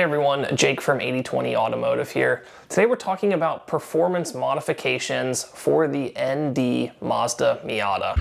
Hey everyone, Jake from 80/20 Automotive here. Today we're talking about performance modifications for the ND Mazda Miata.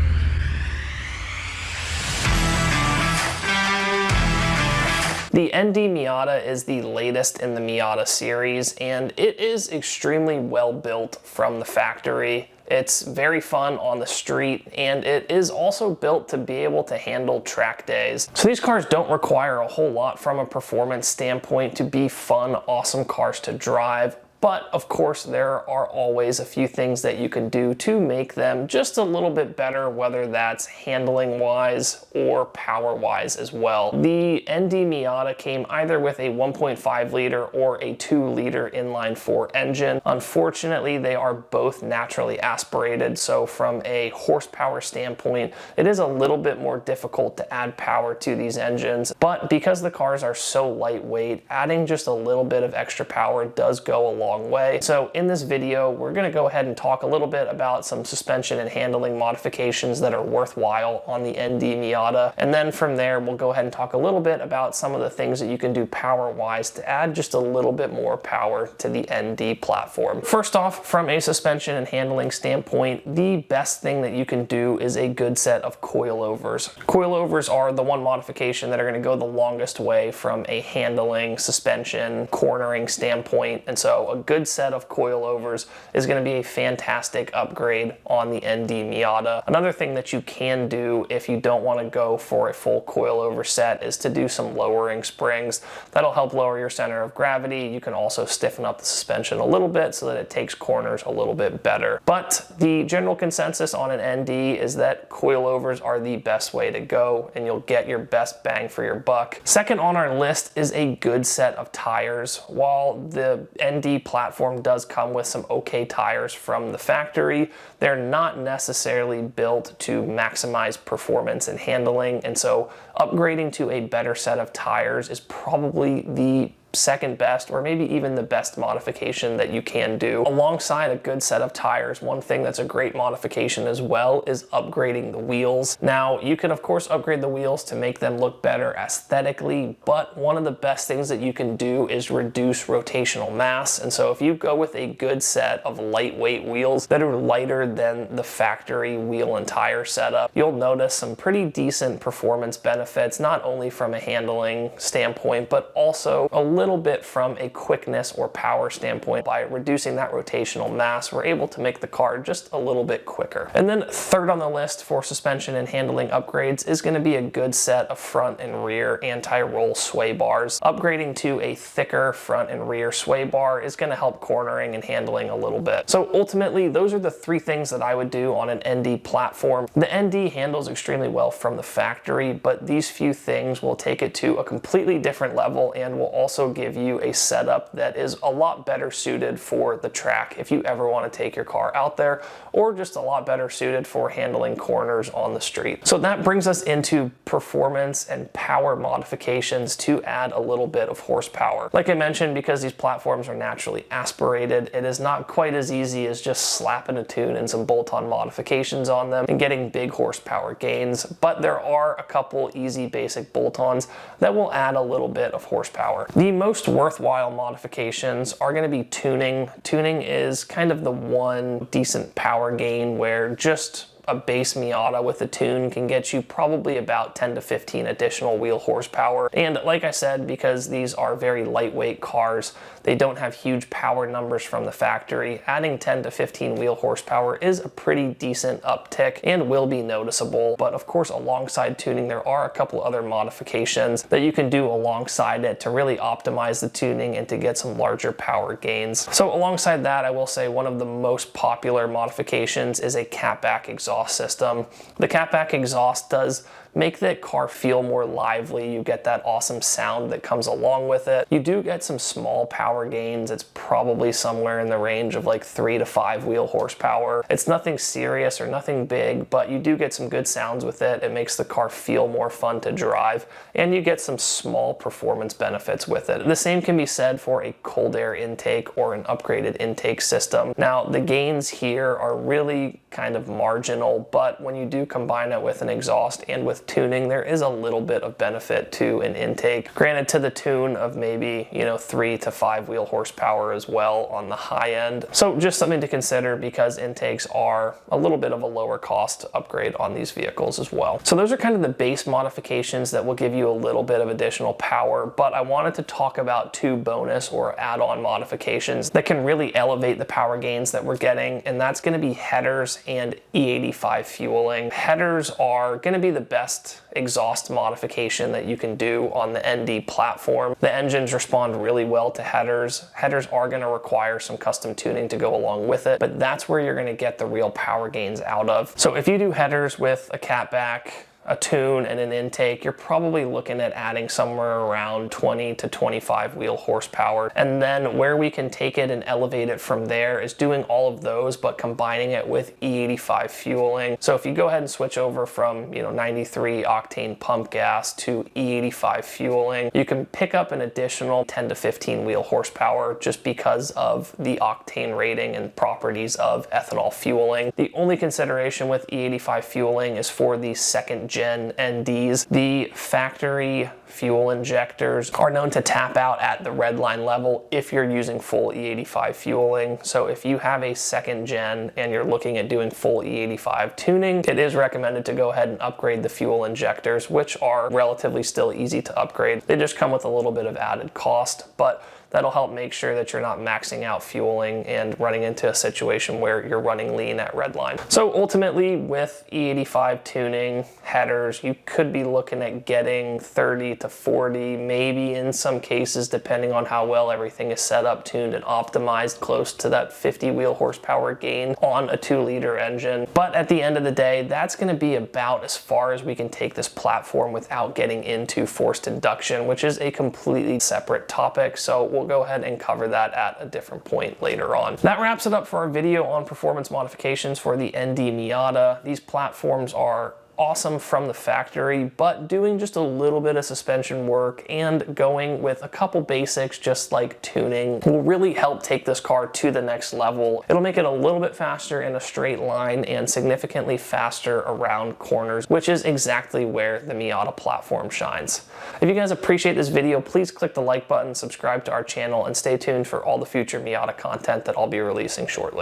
The ND Miata is the latest in the Miata series, and it is extremely well built from the factory. It's very fun on the street, and it is also built to be able to handle track days. So these cars don't require a whole lot from a performance standpoint to be fun, awesome cars to drive. But of course, there are always a few things that you can do to make them just a little bit better, whether that's handling wise or power wise as well. The ND Miata came either with a 1.5 liter or a 2 liter inline 4 engine. Unfortunately, they are both naturally aspirated. So from a horsepower standpoint, it is a little bit more difficult to add power to these engines. But because the cars are so lightweight, adding just a little bit of extra power does go a long way. So in this video, we're going to go ahead and talk a little bit about some suspension and handling modifications that are worthwhile on the ND Miata. And then from there, we'll go ahead and talk a little bit about some of the things that you can do power-wise to add just a little bit more power to the ND platform. First off, from a suspension and handling standpoint, the best thing that you can do is a good set of coilovers. Coilovers are the one modification that are going to go the longest way from a handling, suspension, cornering standpoint. And so a good set of coilovers is going to be a fantastic upgrade on the ND Miata. Another thing that you can do if you don't want to go for a full coilover set is to do some lowering springs. That'll help lower your center of gravity. You can also stiffen up the suspension a little bit so that it takes corners a little bit better. But the general consensus on an ND is that coilovers are the best way to go, and you'll get your best bang for your buck. Second on our list is a good set of tires. While the ND platform does come with some okay tires from the factory, they're not necessarily built to maximize performance and handling, and so upgrading to a better set of tires is probably the second best, or maybe even the best modification that you can do. Alongside a good set of tires, one thing that's a great modification as well is upgrading the wheels. Now, you can of course upgrade the wheels to make them look better aesthetically, but one of the best things that you can do is reduce rotational mass. And so if you go with a good set of lightweight wheels that are lighter than the factory wheel and tire setup, you'll notice some pretty decent performance benefits, not only from a handling standpoint, but also a little bit from a quickness or power standpoint. By reducing that rotational mass, we're able to make the car just a little bit quicker. And then third on the list for suspension and handling upgrades is going to be a good set of front and rear anti-roll sway bars. Upgrading to a thicker front and rear sway bar is going to help cornering and handling a little bit. So ultimately, those are the three things that I would do on an ND platform. The ND handles extremely well from the factory, but these few things will take it to a completely different level and will also give you a setup that is a lot better suited for the track if you ever want to take your car out there, or just a lot better suited for handling corners on the street. So that brings us into performance and power modifications to add a little bit of horsepower. Like I mentioned, because these platforms are naturally aspirated, it is not quite as easy as just slapping a tune and some bolt-on modifications on them and getting big horsepower gains, but there are a couple easy basic bolt-ons that will add a little bit of horsepower. The most worthwhile modifications are going to be tuning. Tuning is kind of the one decent power gain where just a base Miata with a tune can get you probably about 10 to 15 additional wheel horsepower. And like I said, because these are very lightweight cars, they don't have huge power numbers from the factory, adding 10 to 15 wheel horsepower is a pretty decent uptick and will be noticeable. But of course, alongside tuning, there are a couple other modifications that you can do alongside it to really optimize the tuning and to get some larger power gains. So alongside that, I will say one of the most popular modifications is a Catback exhaust system. The Catback exhaust does make the car feel more lively. You get that awesome sound that comes along with it. You do get some small power gains. It's probably somewhere in the range of like 3 to 5 wheel horsepower. It's nothing serious or nothing big, but you do get some good sounds with it. It makes the car feel more fun to drive, and you get some small performance benefits with it. The same can be said for a cold air intake or an upgraded intake system. Now, the gains here are really kind of marginal, but when you do combine it with an exhaust and with with tuning, there is a little bit of benefit to an intake. Granted, to the tune of maybe, 3 to 5 wheel horsepower as well on the high end. So just something to consider, because intakes are a little bit of a lower cost upgrade on these vehicles as well. So those are kind of the base modifications that will give you a little bit of additional power, but I wanted to talk about 2 bonus or add-on modifications that can really elevate the power gains that we're getting, and that's going to be headers and E85 fueling. Headers are going to be the best exhaust modification that you can do on the ND platform. The engines respond really well to headers. Headers are going to require some custom tuning to go along with it, but that's where you're going to get the real power gains out of. So if you do headers with a Catback, a tune, and an intake, you're probably looking at adding somewhere around 20 to 25 wheel horsepower. And then where we can take it and elevate it from there is doing all of those, but combining it with E85 fueling. So if you go ahead and switch over from 93 octane pump gas to E85 fueling, you can pick up an additional 10 to 15 wheel horsepower just because of the octane rating and properties of ethanol fueling. The only consideration with E85 fueling is for the second gen NDs. The factory fuel injectors are known to tap out at the red line level if you're using full E85 fueling. So if you have a second gen and you're looking at doing full E85 tuning, it is recommended to go ahead and upgrade the fuel injectors, which are relatively still easy to upgrade. They just come with a little bit of added cost, but that'll help make sure that you're not maxing out fueling and running into a situation where you're running lean at redline. So ultimately, with E85 tuning, headers, you could be looking at getting 30 to 40, maybe in some cases, depending on how well everything is set up, tuned, and optimized, close to that 50 wheel horsepower gain on a 2-liter engine. But at the end of the day, that's going to be about as far as we can take this platform without getting into forced induction, which is a completely separate topic. So we'll go ahead and cover that at a different point later on. That wraps it up for our video on performance modifications for the ND Miata. These platforms are awesome from the factory, but doing just a little bit of suspension work and going with a couple basics just like tuning will really help take this car to the next level. It'll make it a little bit faster in a straight line and significantly faster around corners, which is exactly where the Miata platform shines. If you guys appreciate this video, please click the like button, subscribe to our channel, and stay tuned for all the future Miata content that I'll be releasing shortly.